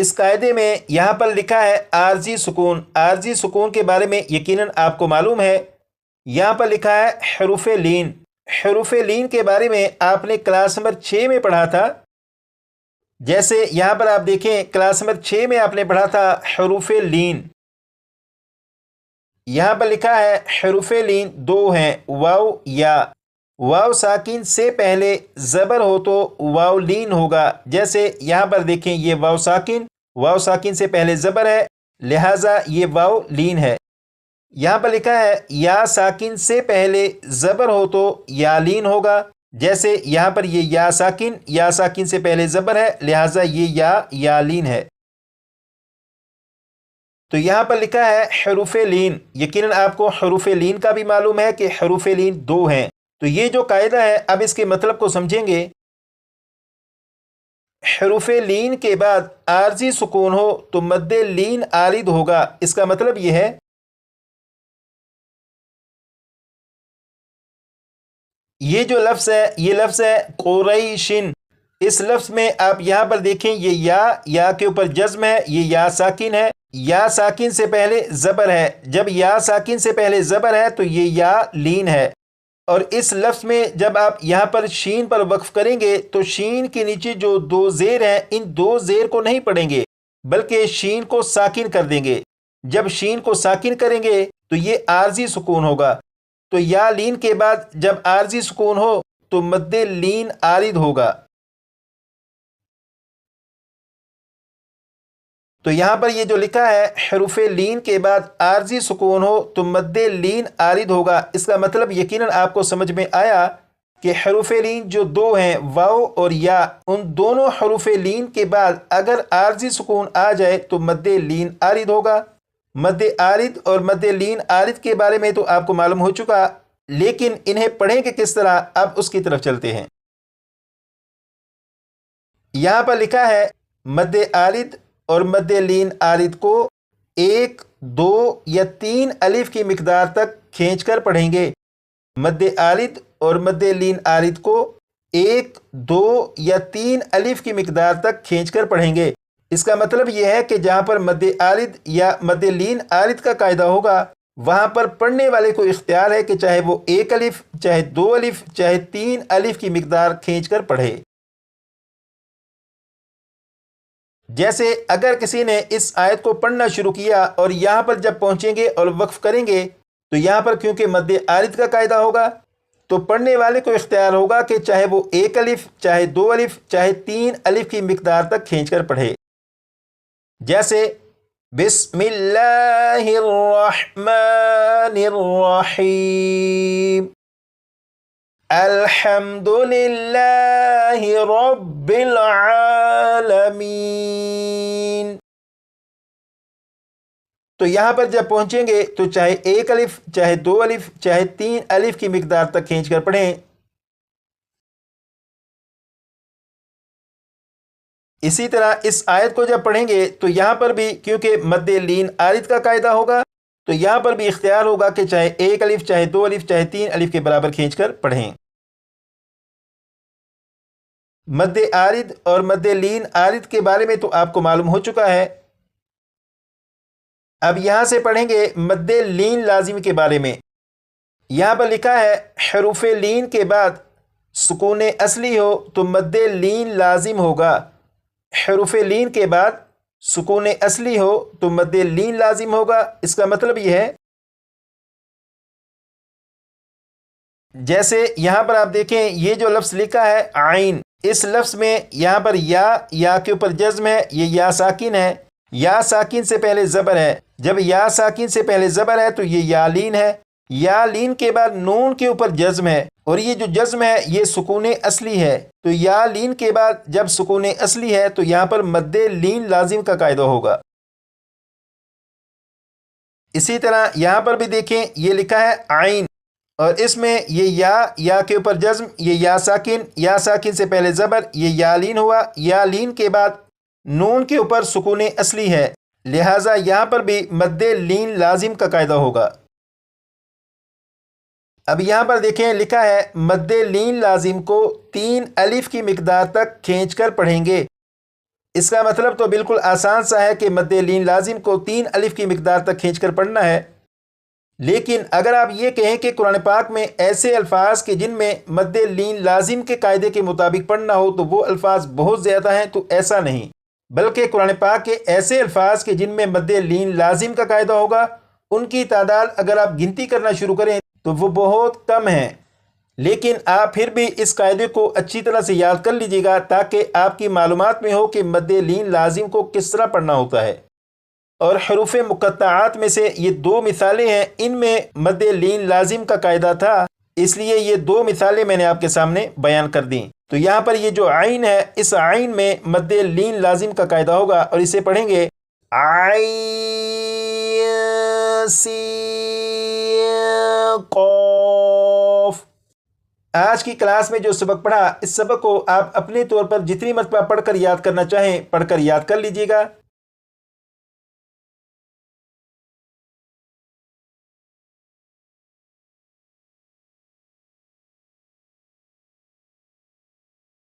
اس قاعدے میں یہاں پر لکھا ہے عارضی سکون. عارضی سکون کے بارے میں یقیناً آپ کو معلوم ہے. یہاں پر لکھا ہے حروف لین. حروف لین کے بارے میں آپ نے کلاس نمبر 6 میں پڑھا تھا. جیسے یہاں پر آپ دیکھیں کلاس نمبر 6 میں آپ نے پڑھا تھا حروف لین. یہاں پر لکھا ہے حروف لین 2 ہیں، واو یا. واو ساکن سے پہلے زبر ہو تو واو لین ہوگا. جیسے یہاں پر دیکھیں یہ واو ساکن سے پہلے زبر ہے، لہٰذا یہ واو لین ہے. یہاں پر لکھا ہے یا ساکن سے پہلے زبر ہو تو یا لین ہوگا. جیسے یہاں پر یہ یا ساکن سے پہلے زبر ہے، لہٰذا یہ یا لین ہے. تو یہاں پر لکھا ہے حروف لین. یقیناً آپ کو حروف لین کا بھی معلوم ہے کہ حروف لین 2 ہیں. تو یہ جو قاعدہ ہے اب اس کے مطلب کو سمجھیں گے. حروف لین کے بعد عارضی سکون ہو تو مد لین عارض ہوگا. اس کا مطلب یہ ہے یہ جو لفظ ہے یہ لفظ ہے قریشن. اس لفظ میں آپ یہاں پر دیکھیں یہ یا کے اوپر جزم ہے، یہ یا ساکن ہے. یا ساکن سے پہلے زبر ہے. جب یا ساکن سے پہلے زبر ہے تو یہ یا لین ہے. اور اس لفظ میں جب آپ یہاں پر شین پر وقف کریں گے تو شین کے نیچے جو 2 زیر ہیں ان 2 زیر کو نہیں پڑھیں گے بلکہ شین کو ساکن کر دیں گے. جب شین کو ساکن کریں گے تو یہ عارضی سکون ہوگا. تو یا لین کے بعد جب عارضی سکون ہو تو مد لین عارض ہوگا. تو یہاں پر یہ جو لکھا ہے حروف لین کے بعد عارضی سکون ہو تو مد لین عارض ہوگا. اس کا مطلب یقیناً آپ کو سمجھ میں آیا کہ حروف لین جو 2 ہیں واو اور یا، ان دونوں حروف لین کے بعد اگر عارضی سکون آ جائے تو مد لین عارض ہوگا. مد عارض اور مد لین عارض کے بارے میں تو آپ کو معلوم ہو چکا، لیکن انہیں پڑھیں کہ کس طرح، اب اس کی طرف چلتے ہیں. یہاں پر لکھا ہے مد عارض اور مد لین عارض کو 1، 2 یا 3 الف کی مقدار تک کھینچ کر پڑھیں گے. مد عارض اور مد لین عارض کو 1، 2 یا 3 الف کی مقدار تک کھینچ کر پڑھیں گے. اس کا مطلب یہ ہے کہ جہاں پر مد عارض یا مد لین عارض کا قاعدہ ہوگا وہاں پر پڑھنے والے کو اختیار ہے کہ چاہے وہ 1 الف، چاہے 2 الف، چاہے 3 الف کی مقدار کھینچ کر پڑھے. جیسے اگر کسی نے اس آیت کو پڑھنا شروع کیا اور یہاں پر جب پہنچیں گے اور وقف کریں گے تو یہاں پر کیونکہ مد عارض کا قاعدہ ہوگا تو پڑھنے والے کو اختیار ہوگا کہ چاہے وہ 1 الف، چاہے 2 الف، چاہے 3 الف کی مقدار تک کھینچ کر پڑھے. جیسے بسم اللہ الرحمن الرحیم، الحمد للہ رب العالمین. تو یہاں پر جب پہنچیں گے تو چاہے 1 الف، چاہے 2 الف، چاہے 3 الف کی مقدار تک کھینچ کر پڑھیں. اسی طرح اس آیت کو جب پڑھیں گے تو یہاں پر بھی کیونکہ مد لین عارض کا قاعدہ ہوگا تو یہاں پر بھی اختیار ہوگا کہ چاہے 1 الف، چاہے 2 الف، چاہے 3 الف کے برابر کھینچ کر پڑھیں. مد عارض اور مد لین عارض کے بارے میں تو آپ کو معلوم ہو چکا ہے. اب یہاں سے پڑھیں گے مد لین لازم کے بارے میں. یہاں پر لکھا ہے حروف لین کے بعد سکون اصلی ہو تو مد لین لازم ہوگا. حروف لین کے بعد سکون اصلی ہو تو مد لین لازم ہوگا. اس کا مطلب یہ ہے جیسے یہاں پر آپ دیکھیں یہ جو لفظ لکھا ہے عین، اس لفظ میں یہاں پر یا کے اوپر جزم ہے، یہ یا ساکن ہے. یا ساکن سے پہلے زبر ہے. جب یا ساکن سے پہلے زبر ہے تو یہ یا لین ہے. یا لین کے بعد نون کے اوپر جزم ہے اور یہ جو جزم ہے یہ سکون اصلی ہے. تو یا لین کے بعد جب سکون اصلی ہے تو یہاں پر مد لین لازم کا قاعدہ ہوگا. اسی طرح یہاں پر بھی دیکھیں یہ لکھا ہے عین اور اس میں یہ یا کے اوپر جزم، یہ یا ساکن سے پہلے زبر، یہ یا لین ہوا. یا لین کے بعد نون کے اوپر سکون اصلی ہے، لہٰذا یہاں پر بھی مد لین لازم کا قاعدہ ہوگا. اب یہاں پر دیکھیں لکھا ہے مد لین لازم کو 3 الف کی مقدار تک کھینچ کر پڑھیں گے. اس کا مطلب تو بالکل آسان سا ہے کہ مد لین لازم کو 3 الف کی مقدار تک کھینچ کر پڑھنا ہے۔ لیکن اگر آپ یہ کہیں کہ قرآن پاک میں ایسے الفاظ کے جن میں مد لین لازم کے قاعدے کے مطابق پڑھنا ہو تو وہ الفاظ بہت زیادہ ہیں، تو ایسا نہیں، بلکہ قرآن پاک کے ایسے الفاظ کے جن میں مد لین لازم کا قاعدہ ہوگا ان کی تعداد اگر آپ گنتی کرنا شروع کریں تو وہ بہت کم ہیں۔ لیکن آپ پھر بھی اس قاعدے کو اچھی طرح سے یاد کر لیجیے گا تاکہ آپ کی معلومات میں ہو کہ مد لین لازم کو کس طرح پڑھنا ہوتا ہے۔ اور حروف مقطعات میں سے یہ 2 مثالیں ہیں، ان میں مد لین لازم کا قاعدہ تھا، اس لیے یہ 2 مثالیں میں نے آپ کے سامنے بیان کر دیں۔ تو یہاں پر یہ جو عین ہے، اس عین میں مد لین لازم کا قاعدہ ہوگا اور اسے پڑھیں گے عین سین قاف۔ آج کی کلاس میں جو سبق پڑھا، اس سبق کو آپ اپنے طور پر جتنی مرتبہ پڑھ کر یاد کرنا چاہیں پڑھ کر یاد کر لیجئے گا۔